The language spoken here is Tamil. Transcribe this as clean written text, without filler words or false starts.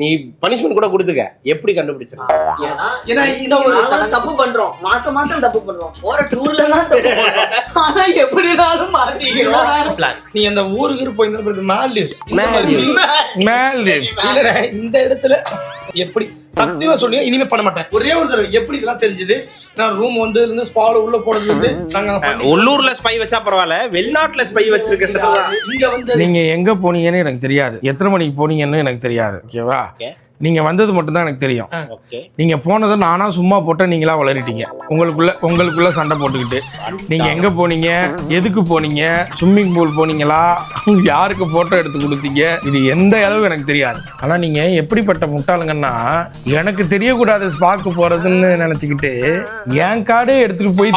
நீ பனிஷ்மெண்ட் கூட கொடுத்துக்க, எப்படி கண்டுபிடிச்சிருக்க? ஏன்னா இந்த ஒரு தப்பு பண்றோம், மாசம் மாசம் தப்பு பண்றோம், போற டூர்ல தான் தப்பு பண்றோம். ஆனா எப்படினாலும் மாட்டிக்கிறோம். நீ அந்த ஊருக்கு போயிருந்த மால்டீவ்ஸ் இந்த இடத்துல எப்படி சத்தியமா சொல்லுங்க, இனிமே பண்ண மாட்டேன். ஒரே ஒரு தடவை எப்படி இதெல்லாம் தெரிஞ்சது, நான் ரூம் வந்து இருந்து ஸ்பால உள்ள போனதுல இருந்து நாங்க உள்ளூர்ல ஸ்பை வச்சா பரவாயில்ல, வெளிநாட்டுல ஸ்பை வச்சிருக்கன்றதா. இங்க வந்து நீங்க எங்க போனீங்கன்னு எனக்கு தெரியாது, எத்தனை மணிக்கு போனீங்கன்னு எனக்கு தெரியாது. ஓகேவா? நீங்க வந்தது மட்டும் தான் எனக்கு தெரியும். நீங்க போனதை நானா சும்மா போட்ட நீங்களா வளரிட்டீங்க, உங்களுக்குள்ள சண்டை போட்டுக்கிட்டு. நீங்க எங்க போனீங்க, எதுக்கு போனீங்க, ஸ்விம்மிங் பூல் போனீங்களா, யாருக்கு போட்டோ எடுத்து கொடுத்தீங்க, இது எந்த அளவு எனக்கு தெரியாது. ஆனா நீங்க எப்படிப்பட்ட முட்டாளுங்கன்னா, எனக்கு தெரியக்கூடாது ஸ்பாக்கு போறதுன்னு நினைச்சுக்கிட்டு என் கார்டே எடுத்துட்டு போய்